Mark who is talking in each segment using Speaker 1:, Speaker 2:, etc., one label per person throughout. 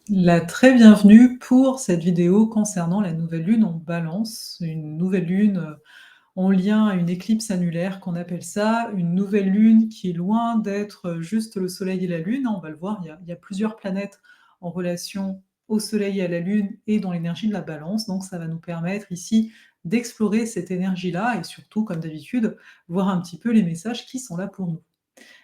Speaker 1: La très bienvenue pour cette vidéo concernant la nouvelle lune en Balance, une nouvelle lune en lien à une éclipse annulaire qu'on appelle ça, une nouvelle lune qui est loin d'être juste le Soleil et la Lune, hein, on va le voir, il y a plusieurs planètes en relation au Soleil et à la Lune et dans l'énergie de la Balance, donc ça va nous permettre ici d'explorer cette énergie-là et surtout, comme d'habitude, voir un petit peu les messages qui sont là pour nous.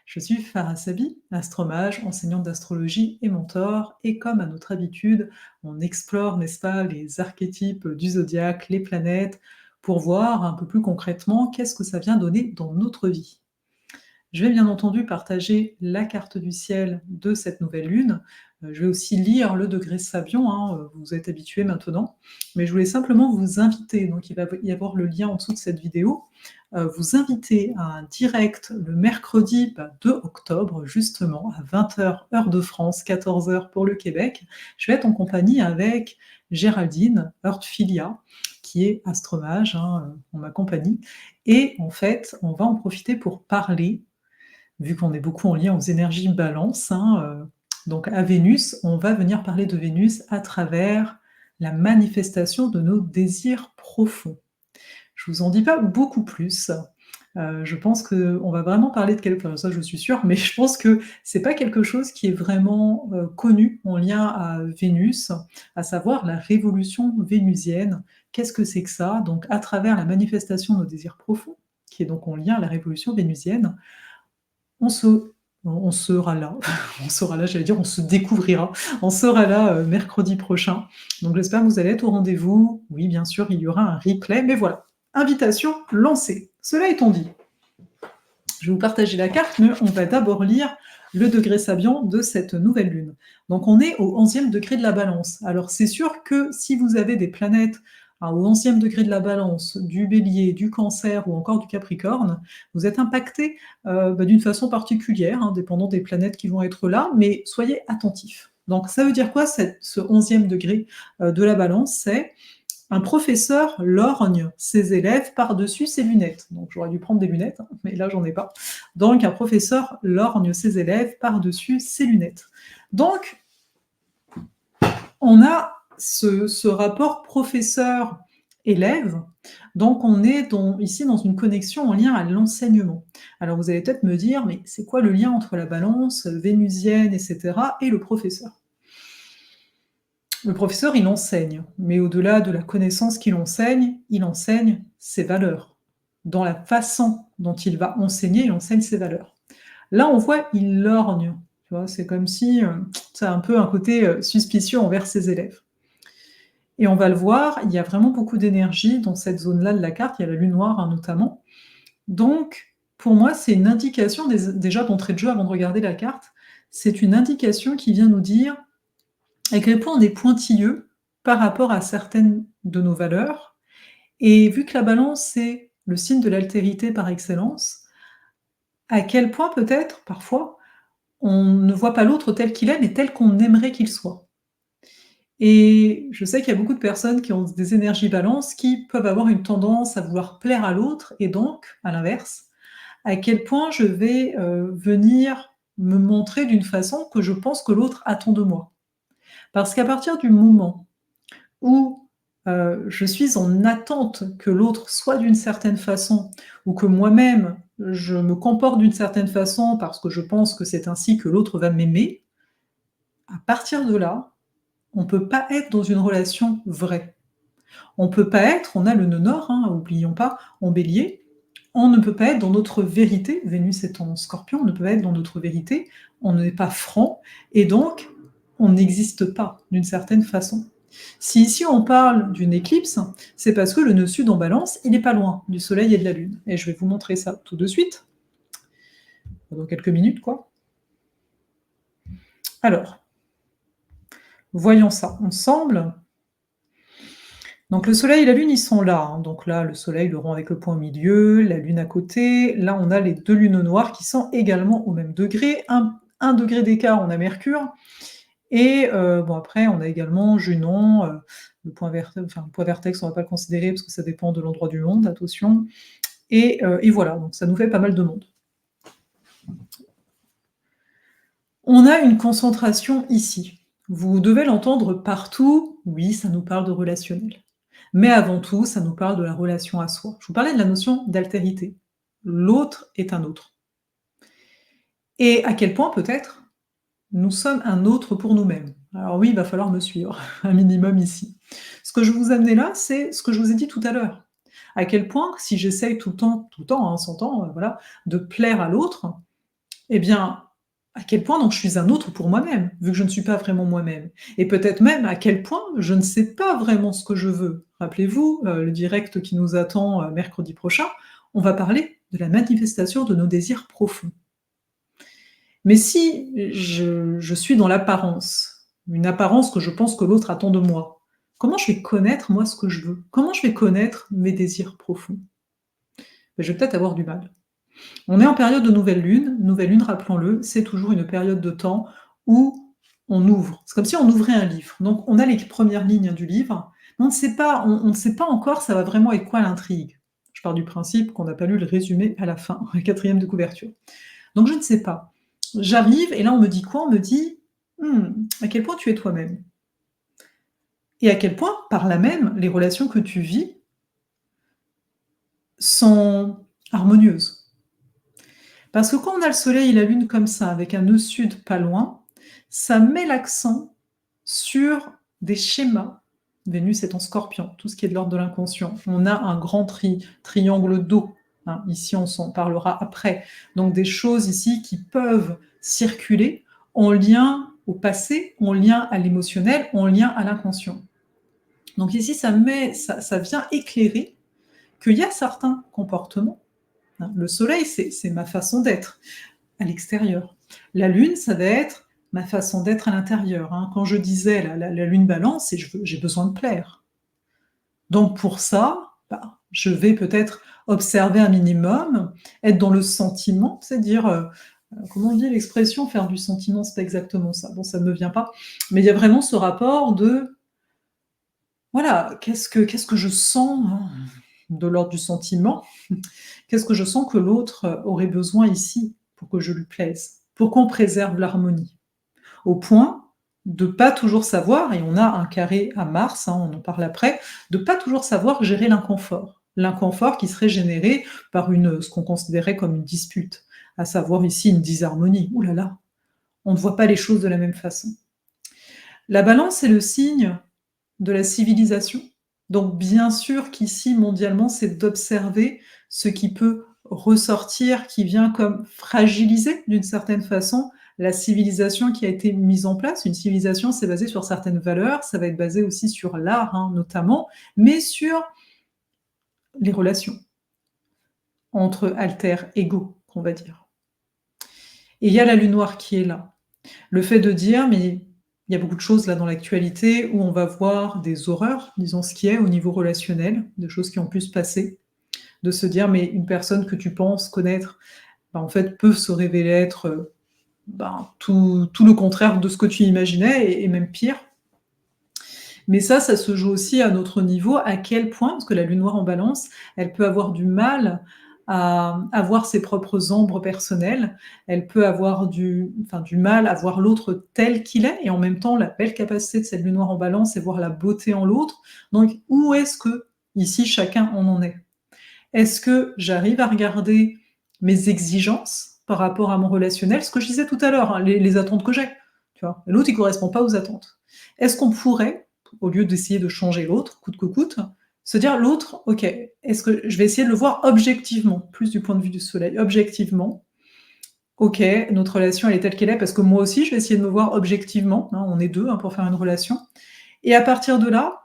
Speaker 1: Je suis Farah Sabi, astromage, enseignante d'astrologie et mentor, et comme à notre habitude, on explore, n'est-ce pas, les archétypes du zodiaque, les planètes, pour voir un peu plus concrètement qu'est-ce que ça vient donner dans notre vie. Je vais bien entendu partager la carte du ciel de cette nouvelle lune. Je vais aussi lire le degré Sabian, hein, vous êtes habitués maintenant. Mais je voulais simplement vous inviter, donc il va y avoir le lien en dessous de cette vidéo, vous inviter à un direct le mercredi 2 octobre, justement, à 20h, heure de France, 14h pour le Québec. Je vais être en compagnie avec Géraldine Heurtfilia, qui est astromage, hein, en ma compagnie. Et en fait, on va en profiter pour parler vu qu'on est beaucoup en lien aux énergies balance, hein, donc à Vénus, on va venir parler de Vénus à travers la manifestation de nos désirs profonds. Je vous en dis pas beaucoup plus. Je pense qu'on va vraiment parler de quelque chose, ça je suis sûre, mais je pense que c'est pas quelque chose qui est vraiment connu en lien à Vénus, à savoir la révolution vénusienne. Qu'est-ce que c'est que ça? Donc à travers la manifestation de nos désirs profonds, qui est donc en lien à la révolution vénusienne, on se on sera là, on sera là, j'allais dire, on se découvrira. On sera là, mercredi prochain. Donc j'espère que vous allez être au rendez-vous. Oui, bien sûr, il y aura un replay, mais voilà, invitation lancée. Cela étant dit, je vais vous partager la carte, mais on va d'abord lire le degré Sabian de cette nouvelle lune. Donc on est au 11e degré de la Balance. Alors c'est sûr que si vous avez des planètes au 11e degré de la Balance, du Bélier, du Cancer ou encore du Capricorne, vous êtes impacté d'une façon particulière, hein, dépendant des planètes qui vont être là, mais soyez attentifs. Donc ça veut dire quoi, ce 11e degré de la Balance? C'est un professeur lorgne ses élèves par-dessus ses lunettes. Donc j'aurais dû prendre des lunettes, hein, mais là j'en ai pas. Donc un professeur lorgne ses élèves par-dessus ses lunettes. Donc on a ce rapport professeur-élève. Donc on est ici dans une connexion en lien à l'enseignement. Alors vous allez peut-être me dire, mais c'est quoi le lien entre la balance vénusienne, etc., et le professeur? Le professeur, il enseigne, mais au-delà de la connaissance qu'il enseigne, il enseigne ses valeurs. Dans la façon dont il va enseigner, il enseigne ses valeurs. Là, on voit, il lorgne. Tu vois, c'est comme si ça a un peu un côté suspicieux envers ses élèves. Et on va le voir, il y a vraiment beaucoup d'énergie dans cette zone-là de la carte, il y a la lune noire hein, notamment. Donc, pour moi, c'est une indication, déjà d'entrée de jeu avant de regarder la carte, c'est une indication qui vient nous dire à quel point on est pointilleux par rapport à certaines de nos valeurs. Et vu que la balance, c'est le signe de l'altérité par excellence, à quel point peut-être, parfois, on ne voit pas l'autre tel qu'il est, mais tel qu'on aimerait qu'il soit. Et je sais qu'il y a beaucoup de personnes qui ont des énergies balance qui peuvent avoir une tendance à vouloir plaire à l'autre, et donc, à l'inverse, à quel point je vais venir me montrer d'une façon que je pense que l'autre attend de moi. Parce qu'à partir du moment où je suis en attente que l'autre soit d'une certaine façon, ou que moi-même, je me comporte d'une certaine façon parce que je pense que c'est ainsi que l'autre va m'aimer, à partir de là, on ne peut pas être dans une relation vraie. On ne peut pas être, on a le nœud nord, hein, oublions pas, en bélier, on ne peut pas être dans notre vérité, Vénus est en scorpion, on ne peut pas être dans notre vérité, on n'est pas franc, et donc on n'existe pas d'une certaine façon. Si ici on parle d'une éclipse, c'est parce que le nœud sud en balance, il n'est pas loin du soleil et de la lune. Et je vais vous montrer ça tout de suite, dans quelques minutes, quoi. Alors, voyons ça ensemble. Donc le soleil et la lune, ils sont là. Hein. Donc là, le soleil, le rond avec le point au milieu, la lune à côté. Là, on a les deux lunes noires qui sont également au même degré. Un degré d'écart, on a Mercure. Et bon, après, on a également Junon, le point vertex, on ne va pas le considérer parce que ça dépend de l'endroit du monde, attention. Et voilà, donc ça nous fait pas mal de monde. On a une concentration ici. Vous devez l'entendre partout, oui, ça nous parle de relationnel. Mais avant tout, ça nous parle de la relation à soi. Je vous parlais de la notion d'altérité. L'autre est un autre. Et à quel point peut-être nous sommes un autre pour nous-mêmes. Alors oui, il va falloir me suivre, un minimum ici. Ce que je vous amener là, c'est ce que je vous ai dit tout à l'heure. À quel point, si j'essaye tout le temps, hein, 100 ans, voilà, de plaire à l'autre, eh bien, à quel point donc je suis un autre pour moi-même, vu que je ne suis pas vraiment moi-même. Et peut-être même à quel point je ne sais pas vraiment ce que je veux. Rappelez-vous, le direct qui nous attend mercredi prochain, on va parler de la manifestation de nos désirs profonds. Mais si je suis dans l'apparence, une apparence que je pense que l'autre attend de moi, comment je vais connaître moi ce que je veux? Comment je vais connaître mes désirs profonds? Ben, je vais peut-être avoir du mal. On est en période de nouvelle lune, rappelons-le, c'est toujours une période de temps où on ouvre. C'est comme si on ouvrait un livre. Donc on a les premières lignes du livre, mais on ne sait pas encore ça va vraiment être quoi l'intrigue. Je pars du principe qu'on n'a pas lu le résumé à la fin, la 4e de couverture. Donc je ne sais pas. J'arrive et là on me dit quoi? On me dit: à quel point tu es toi-même?» Et à quel point, par là même, les relations que tu vis sont harmonieuses. Parce que quand on a le soleil et la lune comme ça, avec un nœud sud pas loin, ça met l'accent sur des schémas. Vénus est en Scorpion, tout ce qui est de l'ordre de l'inconscient. On a un grand triangle d'eau, hein, ici on s'en parlera après. Donc des choses ici qui peuvent circuler en lien au passé, en lien à l'émotionnel, en lien à l'inconscient. Donc ici ça vient éclairer qu'il y a certains comportements. Le soleil, c'est ma façon d'être à l'extérieur. La lune, ça va être ma façon d'être à l'intérieur. Hein. Quand je disais la lune balance, c'est j'ai besoin de plaire. Donc pour ça, je vais peut-être observer un minimum, être dans le sentiment, c'est-à-dire, comment on dit l'expression, faire du sentiment, c'est pas exactement ça. Bon, ça ne me vient pas. Mais il y a vraiment ce rapport de, voilà, qu'est-ce que je sens, hein, de l'ordre du sentiment? Qu'est-ce que je sens que l'autre aurait besoin ici pour que je lui plaise? Pour qu'on préserve l'harmonie. Au point de pas toujours savoir, et on a un carré à Mars, hein, on en parle après, de pas toujours savoir gérer l'inconfort. L'inconfort qui serait généré par ce qu'on considérait comme une dispute, à savoir ici une disharmonie. Ouh là là, on ne voit pas les choses de la même façon. La balance est le signe de la civilisation. Donc bien sûr qu'ici, mondialement, c'est d'observer ce qui peut ressortir, qui vient comme fragiliser d'une certaine façon la civilisation qui a été mise en place. Une civilisation, c'est basé sur certaines valeurs, ça va être basé aussi sur l'art, hein, notamment, mais sur les relations entre alter égaux, on va dire. Et il y a la lune noire qui est là. Le fait de dire, mais il y a beaucoup de choses là dans l'actualité où on va voir des horreurs, disons ce qui est au niveau relationnel, des choses qui ont pu se passer, de se dire, mais une personne que tu penses connaître, en fait, peut se révéler être tout le contraire de ce que tu imaginais, et même pire. Mais ça se joue aussi à notre niveau, à quel point, parce que la lune noire en balance, elle peut avoir du mal à avoir ses propres ombres personnelles, elle peut avoir du mal à voir l'autre tel qu'il est, et en même temps, la belle capacité de cette lune noire en balance, c'est voir la beauté en l'autre. Donc, où est-ce que, ici, chacun en est? Est-ce que j'arrive à regarder mes exigences par rapport à mon relationnel? Ce que je disais tout à l'heure, hein, les attentes que j'ai, tu vois? L'autre, il correspond pas aux attentes. Est-ce qu'on pourrait, au lieu d'essayer de changer l'autre, coûte que coûte, se dire: «L'autre, OK, est-ce que je vais essayer de le voir objectivement, plus du point de vue du soleil, objectivement. OK, notre relation, elle est telle qu'elle est, parce que moi aussi, je vais essayer de me voir objectivement», hein, on est 2, hein, pour faire une relation. Et à partir de là,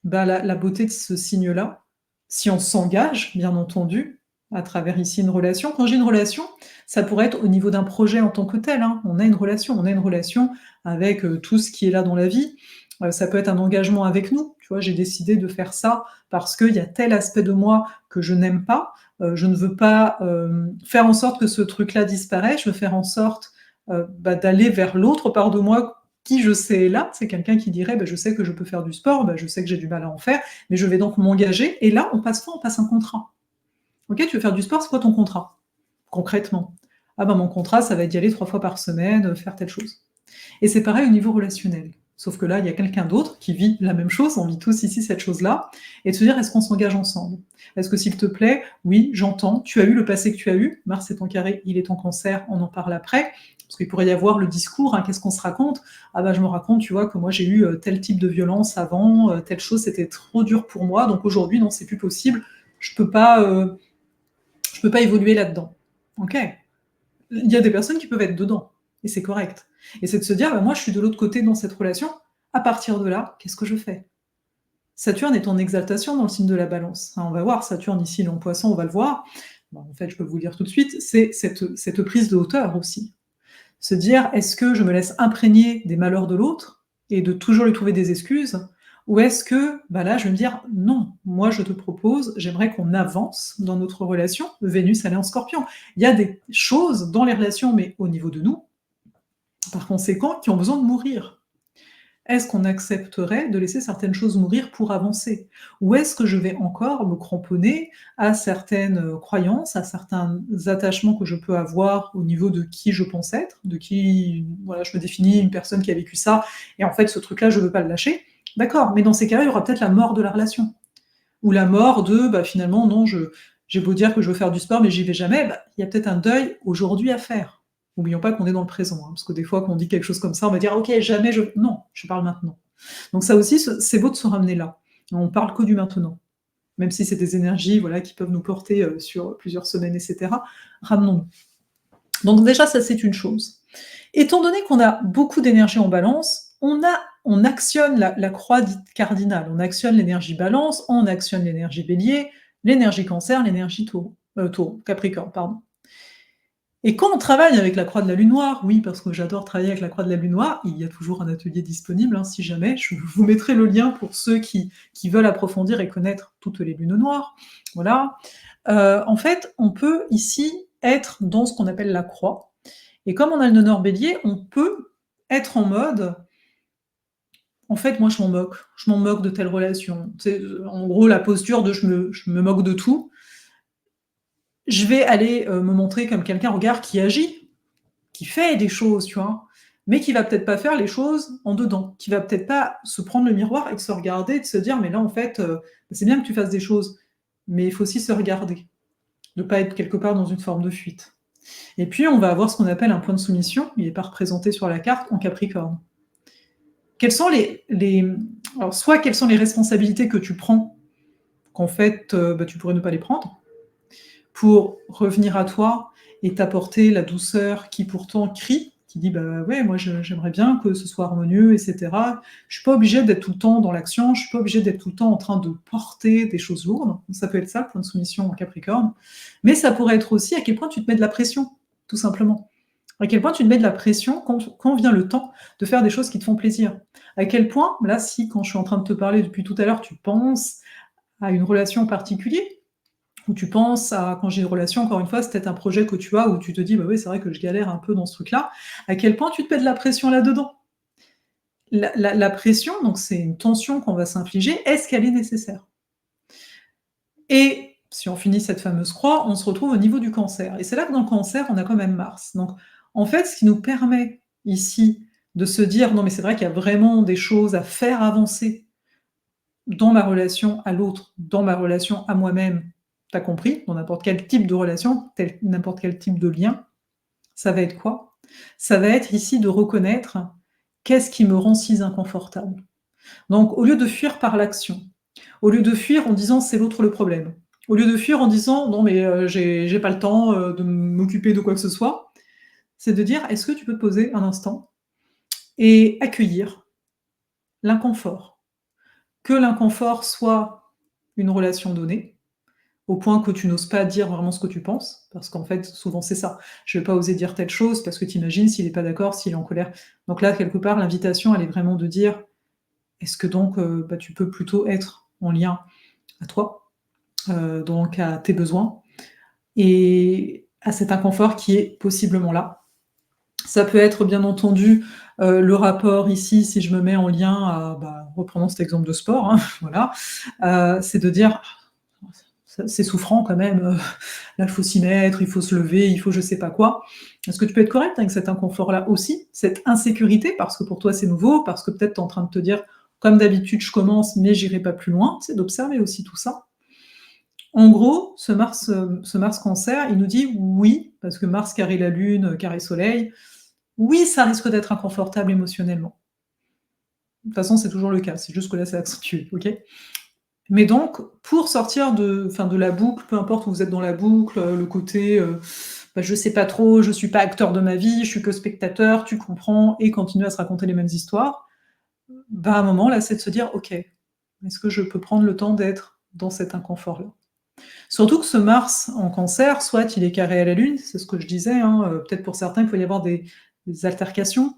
Speaker 1: la beauté de ce signe-là, si on s'engage, bien entendu, à travers ici une relation. Quand j'ai une relation, ça pourrait être au niveau d'un projet en tant que tel, hein. On a une relation avec, tout ce qui est là dans la vie. Ça peut être un engagement avec nous, tu vois? J'ai décidé de faire ça parce qu'il y a tel aspect de moi que je n'aime pas. Je ne veux pas, faire en sorte que ce truc-là disparaisse. Je veux faire en sorte, d'aller vers l'autre part de moi qui je sais est là. C'est quelqu'un qui dirait: «Je sais que je peux faire du sport, je sais que j'ai du mal à en faire, mais je vais donc m'engager», et là, on passe quoi? On passe un contrat. OK, tu veux faire du sport, c'est quoi ton contrat? Concrètement. Ah mon contrat, ça va être d'y aller 3 fois par semaine, faire telle chose. Et c'est pareil au niveau relationnel. Sauf que là, il y a quelqu'un d'autre qui vit la même chose, on vit tous ici cette chose-là, et de se dire, est-ce qu'on s'engage ensemble? Est-ce que s'il te plaît, oui, j'entends, tu as eu le passé que tu as eu, Mars est ton carré, il est ton cancer, on en parle après, parce qu'il pourrait y avoir le discours, hein, qu'est-ce qu'on se raconte? Ah bah je me raconte, tu vois, que moi j'ai eu tel type de violence avant, telle chose, c'était trop dur pour moi, donc aujourd'hui, non, c'est plus possible, je peux pas évoluer là-dedans. Ok? Il y a des personnes qui peuvent être dedans, et c'est correct. Et c'est de se dire, bah, moi je suis de l'autre côté dans cette relation, à partir de là, qu'est-ce que je fais? Saturne est en exaltation dans le signe de la balance. On va voir, Saturne ici, il est en poisson, on va le voir. Bon, en fait, je peux vous le dire tout de suite, c'est cette prise de hauteur aussi. Se dire, est-ce que je me laisse imprégner des malheurs de l'autre et de toujours lui trouver des excuses, ou est-ce que, bah là, je vais me dire, non, moi je te propose, j'aimerais qu'on avance dans notre relation. Vénus, elle est en Scorpion. Il y a des choses dans les relations, mais au niveau de nous, par conséquent, qui ont besoin de mourir. Est-ce qu'on accepterait de laisser certaines choses mourir pour avancer? Ou est-ce que je vais encore me cramponner à certaines croyances, à certains attachements que je peux avoir au niveau de qui je pense être, de qui, voilà, je me définis une personne qui a vécu ça, et en fait, ce truc-là, je veux pas le lâcher. D'accord, mais dans ces cas-là, il y aura peut-être la mort de la relation. Ou la mort de, bah, finalement, non, j'ai beau dire que je veux faire du sport, mais j'y vais jamais, bah, il y a peut-être un deuil aujourd'hui à faire. N'oublions pas qu'on est dans le présent, hein, parce que des fois, quand on dit quelque chose comme ça, on va dire, ok, jamais je... Non, je parle maintenant. Donc ça aussi, c'est beau de se ramener là. On parle que du maintenant. Même si c'est des énergies, voilà, qui peuvent nous porter sur plusieurs semaines, etc. Ramenons-nous. Donc déjà, ça, c'est une chose. Étant donné qu'on a beaucoup d'énergie en balance, on actionne la croix dite cardinale, on actionne l'énergie balance, on actionne l'énergie bélier, l'énergie cancer, l'énergie taureau, capricorne, pardon. Et quand on travaille avec la croix de la lune noire, oui, parce que j'adore travailler avec la croix de la lune noire, il y a toujours un atelier disponible, hein, si jamais, je vous mettrai le lien pour ceux qui veulent approfondir et connaître toutes les lunes noires. Voilà. En fait, on peut ici être dans ce qu'on appelle la croix. Et comme on a le nœud nord bélier, on peut être en mode, en fait, moi je m'en moque de telle relation. C'est, en gros, la posture de je me moque de tout. Je vais aller me montrer comme quelqu'un, regarde, qui agit, qui fait des choses, tu vois, mais qui va peut-être pas faire les choses en dedans, qui va peut-être pas se prendre le miroir et de se regarder, et de se dire, mais là, en fait, c'est bien que tu fasses des choses, mais il faut aussi se regarder, de pas être quelque part dans une forme de fuite. Et puis, on va avoir ce qu'on appelle un point de soumission, il n'est pas représenté sur la carte, en Capricorne. Quelles sont alors, soit quelles sont les responsabilités que tu prends, qu'en fait, tu pourrais ne pas les prendre, pour revenir à toi et t'apporter la douceur qui pourtant crie, qui dit bah ouais, moi j'aimerais bien que ce soit harmonieux, etc. Je suis pas obligée d'être tout le temps dans l'action, je suis pas obligée d'être tout le temps en train de porter des choses lourdes. Ça peut être ça, le point de soumission en Capricorne. Mais ça pourrait être aussi à quel point tu te mets de la pression, tout simplement. À quel point tu te mets de la pression quand vient le temps de faire des choses qui te font plaisir. À quel point, là, si quand je suis en train de te parler depuis tout à l'heure, tu penses à une relation particulière, où tu penses à, quand j'ai une relation, encore une fois, c'est peut-être un projet que tu as, où tu te dis, bah oui, c'est vrai que je galère un peu dans ce truc-là, à quel point tu te mets de la pression là-dedans. La pression, donc c'est une tension qu'on va s'infliger, est-ce qu'elle est nécessaire? Et si on finit cette fameuse croix, on se retrouve au niveau du cancer. Et c'est là que dans le cancer, on a quand même Mars. Donc, en fait, ce qui nous permet ici de se dire, non mais c'est vrai qu'il y a vraiment des choses à faire avancer dans ma relation à l'autre, dans ma relation à moi-même, t'as compris, dans n'importe quel type de relation, n'importe quel type de lien, ça va être quoi? Ça va être ici de reconnaître qu'est-ce qui me rend si inconfortable. Donc, au lieu de fuir par l'action, au lieu de fuir en disant c'est l'autre le problème, au lieu de fuir en disant non mais j'ai pas le temps de m'occuper de quoi que ce soit, c'est de dire est-ce que tu peux te poser un instant et accueillir l'inconfort. Que l'inconfort soit une relation donnée, au point que tu n'oses pas dire vraiment ce que tu penses, parce qu'en fait, souvent c'est ça. Je vais pas oser dire telle chose, parce que t'imagines s'il est pas d'accord, s'il est en colère. Donc là, quelque part, l'invitation, elle est vraiment de dire, est-ce que donc tu peux plutôt être en lien à toi, donc à tes besoins, et à cet inconfort qui est possiblement là. Ça peut être bien entendu le rapport ici, si je me mets en lien à, reprenons cet exemple de sport, hein, voilà, c'est de dire c'est souffrant quand même, là, il faut s'y mettre, il faut se lever, il faut je sais pas quoi. Est-ce que tu peux être correct avec cet inconfort-là aussi? Cette insécurité, parce que pour toi c'est nouveau, parce que peut-être tu es en train de te dire: «Comme d'habitude, je commence, mais j'irai pas plus loin», c'est d'observer aussi tout ça. En gros, ce Mars Cancer, il nous dit: «Oui», parce que Mars carré la Lune, carré Soleil, oui, ça risque d'être inconfortable émotionnellement. De toute façon, c'est toujours le cas, c'est juste que là, c'est accentué, OK? Mais donc, pour sortir de la boucle, peu importe où vous êtes dans la boucle, le côté, bah, je sais pas trop, je suis pas acteur de ma vie, je suis que spectateur, tu comprends et continuer à se raconter les mêmes histoires, bah, à un moment là, c'est de se dire: «OK, est-ce que je peux prendre le temps d'être dans cet inconfort-là?» Surtout que ce Mars en Cancer, soit il est carré à la Lune, c'est ce que je disais, hein, peut-être pour certains, il peut y avoir des altercations.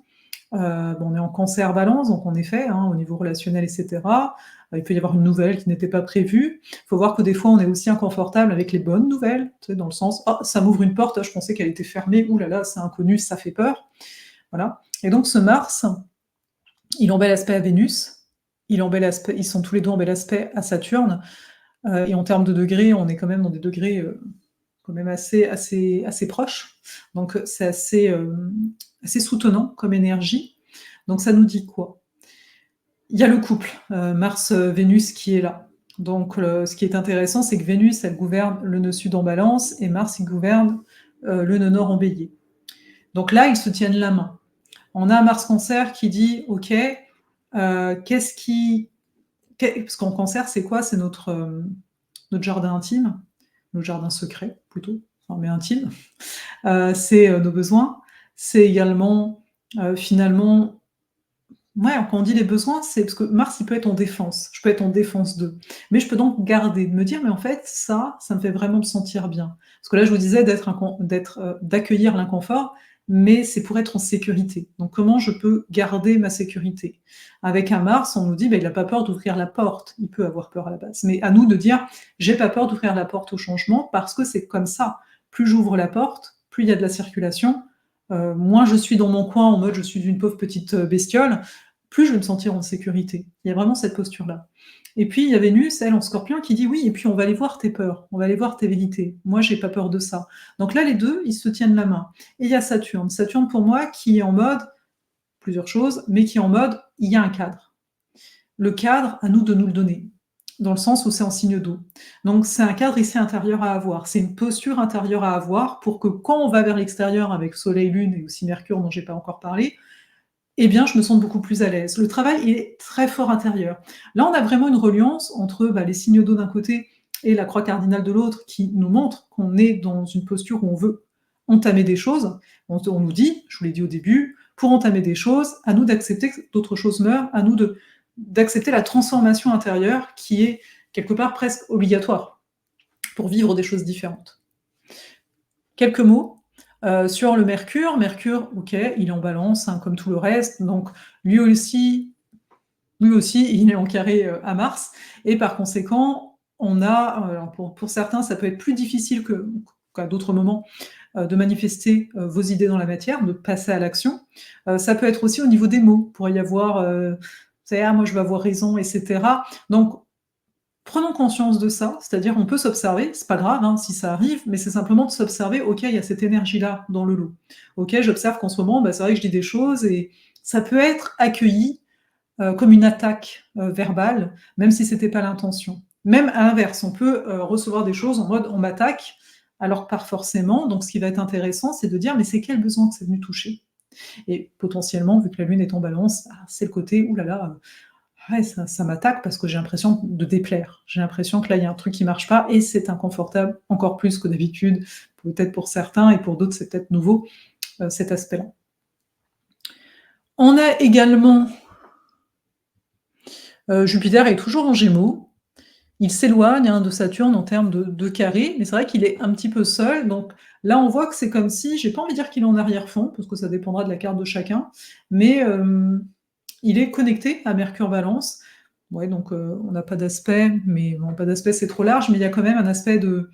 Speaker 1: Bon, on est en Cancer Balance, donc en effet, hein, au niveau relationnel et cetera, il peut y avoir une nouvelle qui n'était pas prévue. Il faut voir que des fois, on est aussi inconfortable avec les bonnes nouvelles, tu sais, dans le sens: «Oh, ça m'ouvre une porte, je pensais qu'elle était fermée. Ouh là là, c'est inconnu, ça fait peur». Voilà et donc ce Mars, il est en bel aspect à Vénus, il est en bel aspect ils sont tous les 2 en bel aspect à Saturne, et en termes de degrés, on est quand même dans des degrés, quand même assez proches. Donc, c'est assez soutenant comme énergie. Donc ça nous dit quoi? Il y a le couple, Mars-Vénus qui est là. Donc, ce qui est intéressant, c'est que Vénus, elle gouverne le nœud sud en Balance et Mars, il gouverne, le nœud nord en Bélier. Donc là, ils se tiennent la main. On a un Mars Cancer qui dit: «OK, qu'est-ce qui parce qu'en Cancer, c'est quoi? C'est notre jardin intime, notre jardin secret plutôt, enfin mais intime. C'est, nos besoins. C'est également, finalement ouais, quand on dit les besoins, c'est parce que Mars, il peut être en défense. Je peux être en défense d'eux. Mais je peux donc garder, de me dire: «Mais en fait, ça me fait vraiment me sentir bien». Parce que là, je vous disais d'accueillir l'inconfort, mais c'est pour être en sécurité. Donc comment je peux garder ma sécurité? Avec un Mars, on nous dit: «Beh, il a pas peur d'ouvrir la porte». Il peut avoir peur à la base, mais à nous de dire: «J'ai pas peur d'ouvrir la porte au changement parce que c'est comme ça. Plus j'ouvre la porte, plus il y a de la circulation, moins je suis dans mon coin en mode je suis une pauvre petite, bestiole, plus je vais me sentir en sécurité. Il y a vraiment cette posture-là. Et puis il y a Vénus, elle, en Scorpion, qui dit: «Oui et puis on va aller voir tes peurs, on va aller voir tes vérités. Moi, j'ai pas peur de ça». Donc là, les 2, ils se tiennent la main. Et il y a Saturne. Saturne, pour moi, qui est en mode plusieurs choses, mais qui est en mode: il y a un cadre. Le cadre, à nous de nous le donner, dans le sens où c'est en signe d'eau. Donc c'est un cadre ici intérieur à avoir, c'est une posture intérieure à avoir pour que quand on va vers l'extérieur avec Soleil, Lune et aussi Mercure dont j'ai pas encore parlé, eh bien, je me sens beaucoup plus à l'aise. Le travail, il est très fort intérieur. Là, on a vraiment une reliance entre bah, les signes d'eau d'un côté et la croix cardinale de l'autre qui nous montre qu'on est dans une posture où on veut entamer des choses. On nous dit, je vous l'ai dit au début, pour entamer des choses, à nous d'accepter que d'autres choses meurent, à nous d'accepter la transformation intérieure qui est quelque part presque obligatoire pour vivre des choses différentes. Quelques mots sur le Mercure. Mercure, OK, il est en Balance, hein, comme tout le reste, donc lui aussi lui aussi, il est en carré, à Mars et par conséquent, on a, alors pour certains, ça peut être plus difficile qu'à d'autres moments, de manifester, vos idées dans la matière, de passer à l'action. Ça peut être aussi au niveau des mots. Il pourrait y avoir, tu sais: «Ah moi je veux avoir raison» et cetera. Donc prenons conscience de ça, c'est-à-dire on peut s'observer, c'est pas grave, hein, si ça arrive, mais c'est simplement de s'observer: «OK, il y a cette énergie-là dans le lot. OK, j'observe qu'en ce moment, bah, c'est vrai que je dis des choses et ça peut être accueilli, comme une attaque, verbale, même si c'était pas l'intention». Même à l'inverse, on peut, recevoir des choses en mode on m'attaque, alors que pas forcément. Donc ce qui va être intéressant, c'est de dire: «Mais c'est quel besoin que c'est venu toucher?» Et potentiellement, vu que la Lune est en Balance, ah, c'est le côté: «Ouh là là, ouais, ça m'attaque parce que j'ai l'impression de déplaire. J'ai l'impression que là, il y a un truc qui marche pas et c'est inconfortable, encore plus que d'habitude». Peut-être pour certains et pour d'autres, c'est peut-être nouveau, cet aspect-là. On a également, Jupiter est toujours en Gémeaux. Il s'éloigne, hein, de Saturne en termes de carré, mais c'est vrai qu'il est un petit peu seul, donc là, on voit que c'est comme si j'ai pas envie de dire qu'il est en arrière-fond, parce que ça dépendra de la carte de chacun, mais il est connecté à Mercure Balance. Ouais, donc on n'a pas d'aspect, mais bon, pas d'aspect, c'est trop large, mais il y a quand même un aspect de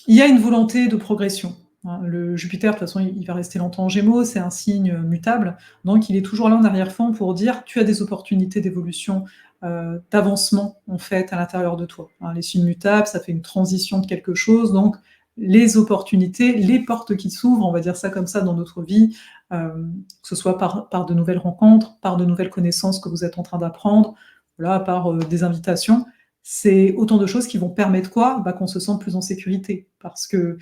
Speaker 1: il y a une volonté de progression. hein. Le Jupiter, de toute façon, il va rester longtemps en Gémeaux, c'est un signe, mutable, donc il est toujours là en arrière-fond pour dire: «Tu as des opportunités d'évolution, d'avancement, en fait, à l'intérieur de toi», hein. Les signes mutables, ça fait une transition de quelque chose, donc les opportunités, les portes qui s'ouvrent, on va dire ça comme ça, dans notre vie, que ce soit par de nouvelles rencontres, par de nouvelles connaissances que vous êtes en train d'apprendre, voilà, par, des invitations. C'est autant de choses qui vont permettre quoi? Bah, qu'on se sente plus en sécurité. Parce que,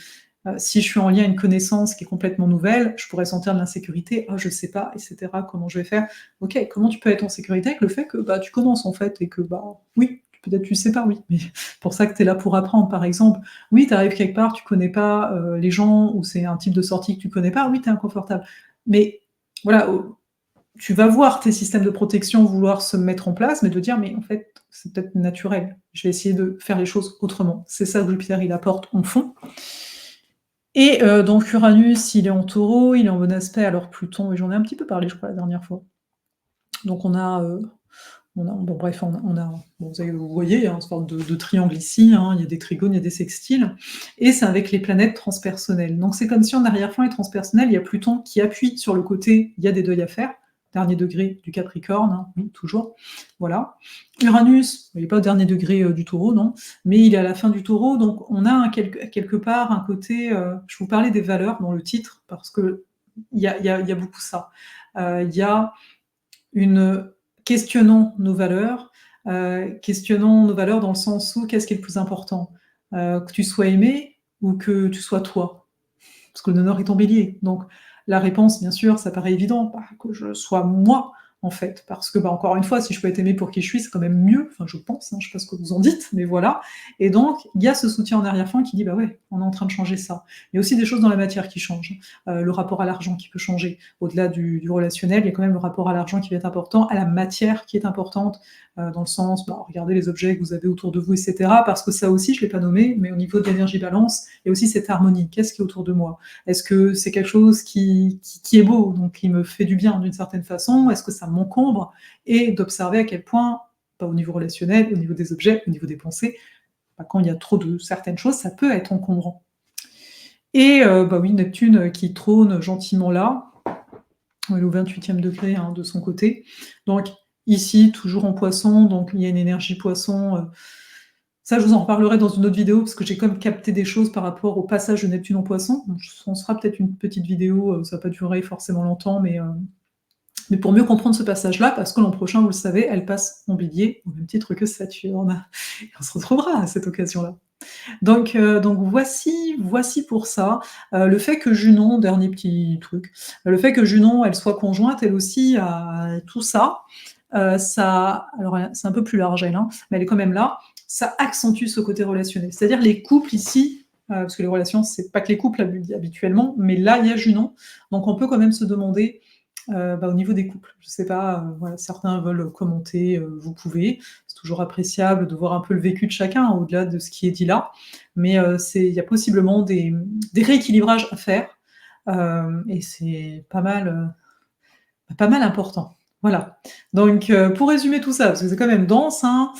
Speaker 1: si je suis en lien à une connaissance qui est complètement nouvelle, je pourrais sentir de l'insécurité: «Ah, je sais pas et cetera, comment je vais faire?» OK, comment tu peux être en sécurité avec le fait que, bah, tu commences en fait et que, bah, oui, peut-être tu sais pas, oui, mais pour ça que tu es là pour apprendre, par exemple. Oui, tu arrives quelque part, tu connais pas, les gens ou c'est un type de sortie que tu connais pas, oui, tu es inconfortable. Mais voilà, tu vas voir tes systèmes de protection vouloir se mettre en place, mais de dire: «Mais en fait, c'est peut-être naturel, je vais essayer de faire les choses autrement». C'est ça que Jupiter, il apporte en fond et donc Uranus, il est en Taureau, il est en bon aspect, alors Pluton, et j'en ai un petit peu parlé, je crois, la dernière fois. Donc on a bon bref, on a bon vous voyez, hein, une sorte de triangle ici, hein, il y a des trigones, il y a des sextiles et c'est avec les planètes transpersonnelles. Donc c'est comme si en arrière-plan et transpersonnel, il y a Pluton qui appuie sur le côté, il y a des deuils à faire, dernier degré du Capricorne, hein, oui, toujours, voilà. Uranus, il est pas au dernier degré, du Taureau, non, mais il est à la fin du Taureau, donc on a un quelque part un côté, je vous parlais des valeurs dans le titre parce qu'il y a beaucoup ça. Il y a une questionnons nos valeurs dans le sens où qu'est-ce qui est le plus important? Que tu sois aimé ou que tu sois toi? Parce que le nord est en bélier. Donc la réponse, bien sûr, ça paraît évident, bah, que je sois moi, en fait. Parce que, bah, encore une fois, si je peux être aimée pour qui je suis, c'est quand même mieux, enfin je pense, hein, je sais pas ce que vous en dites, mais voilà. Et donc, il y a ce soutien en arrière-plan qui dit, bah ouais, on est en train de changer ça. Il y a aussi des choses dans la matière qui changent. Le rapport à l'argent qui peut changer. Au-delà du relationnel, il y a quand même le rapport à l'argent qui va être important, à la matière qui est importante, dans le sens, bah, regardez les objets que vous avez autour de vous, etc. Parce que ça aussi, je ne l'ai pas nommé, mais au niveau de l'énergie balance, il y a aussi cette harmonie. Qu'est-ce qui est autour de moi? Est-ce que c'est quelque chose qui est beau, donc qui me fait du bien d'une certaine façon? Est-ce que ça m'encombre? Et d'observer à quel point, bah, au niveau relationnel, au niveau des objets, au niveau des pensées, bah, quand il y a trop de certaines choses, ça peut être encombrant. Et bah oui, Neptune, qui trône gentiment là, il est au 28e degré, hein, de son côté. Donc ici, toujours en Poisson, donc il y a une énergie Poisson, ça, je vous en reparlerai dans une autre vidéo parce que j'ai quand même capté des choses par rapport au passage de Neptune en Poisson. Donc on se fera peut-être une petite vidéo, ça va pas durer forcément longtemps, mais pour mieux comprendre ce passage-là, parce que l'an prochain, vous le savez, elle passe en Bélier, au même titre que Saturne. Et on se retrouvera à cette occasion-là. Donc voici pour ça. Le fait que Junon, dernier petit truc, le fait que Junon, elle soit conjointe, elle aussi, à tout ça, ça alors c'est un peu plus large elle, hein, mais elle est quand même là, ça accentue ce côté relationnel. C'est-à-dire les couples ici, parce que les relations, c'est pas que les couples habituellement, mais là, il y a Junon, donc on peut quand même se demander, bah, au niveau des couples. Je sais pas, voilà, certains veulent commenter, vous pouvez. C'est toujours appréciable de voir un peu le vécu de chacun, au-delà de ce qui est dit là. Mais, il y a possiblement des rééquilibrages à faire, et c'est pas mal important. Voilà. Donc, pour résumer tout ça, parce que c'est quand même dense, hein,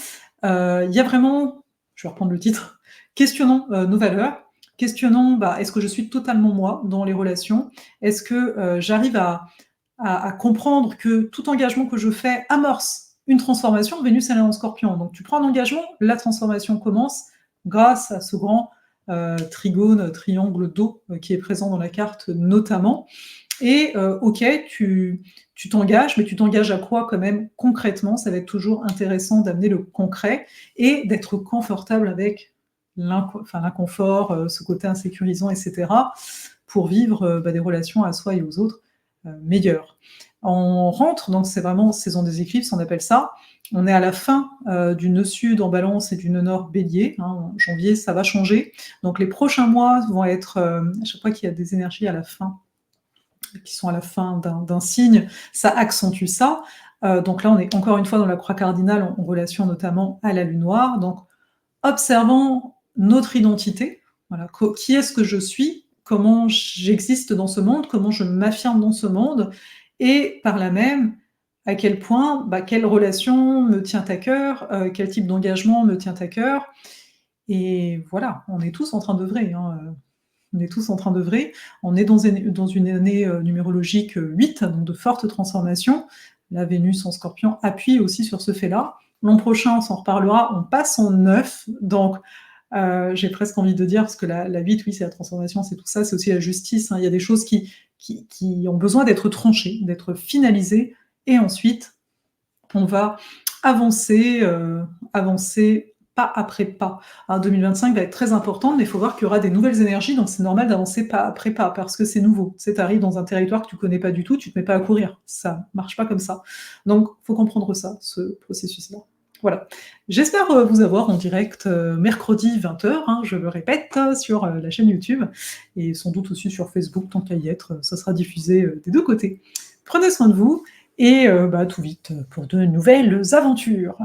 Speaker 1: il y a vraiment, je vais reprendre le titre, questionnons, nos valeurs, questionnons, bah, est-ce que je suis totalement moi dans les relations? Est-ce que, j'arrive à comprendre que tout engagement que je fais amorce une transformation. Vénus, elle est en Scorpion, donc tu prends un engagement, la transformation commence grâce à ce grand, trigone, triangle d'eau, qui est présent dans la carte notamment et OK, tu t'engages, mais tu t'engages à quoi quand même concrètement? Ça va être toujours intéressant d'amener le concret et d'être confortable avec l'inconfort, ce côté insécurisant et cetera, pour vivre, bah, des relations à soi et aux autres, meilleures. On rentre, donc c'est vraiment saison des éclipses, on appelle ça. On est à la fin, du nœud sud en Balance et du nœud nord Bélier, hein. En janvier, ça va changer. Donc les prochains mois vont être, à chaque fois qu'il y a des énergies à la fin qui sont à la fin d'un signe, ça accentue ça. Donc là, on est encore une fois dans la croix cardinale en relation notamment à la lune noire. Donc, observant notre identité, voilà, qui est-ce que je suis, comment j'existe dans ce monde, comment je m'affirme dans ce monde, et par là même, à quel point, bah, quelle relation me tient à cœur, quel type d'engagement me tient à cœur. Et voilà, on est tous en train d'œuvrer, hein, On est tous en train d'œuvrer. On est dans une année numérologique 8, donc de fortes transformations. La Vénus en Scorpion appuie aussi sur ce fait-là. L'an prochain, on s'en reparlera, on passe en 9, donc j'ai presque envie de dire, parce que la 8, oui, c'est la transformation, c'est tout ça, c'est aussi la justice, hein. Il y a des choses qui ont besoin d'être tranchées, d'être finalisées, et ensuite, on va avancer, avancer pas après pas. Alors 2025 va être très importante, mais il faut voir qu'il y aura des nouvelles énergies, donc c'est normal d'avancer pas après pas, parce que c'est nouveau. Tu sais, tu arrives dans un territoire que tu connais pas du tout, tu te mets pas à courir. Ça marche pas comme ça. Donc, faut comprendre ça, ce processus-là. Voilà. J'espère vous avoir en direct mercredi 20h, hein, je le répète, sur la chaîne YouTube, et sans doute aussi sur Facebook, tant qu'à y être, ça sera diffusé des deux côtés. Prenez soin de vous, et tout vite pour de nouvelles aventures.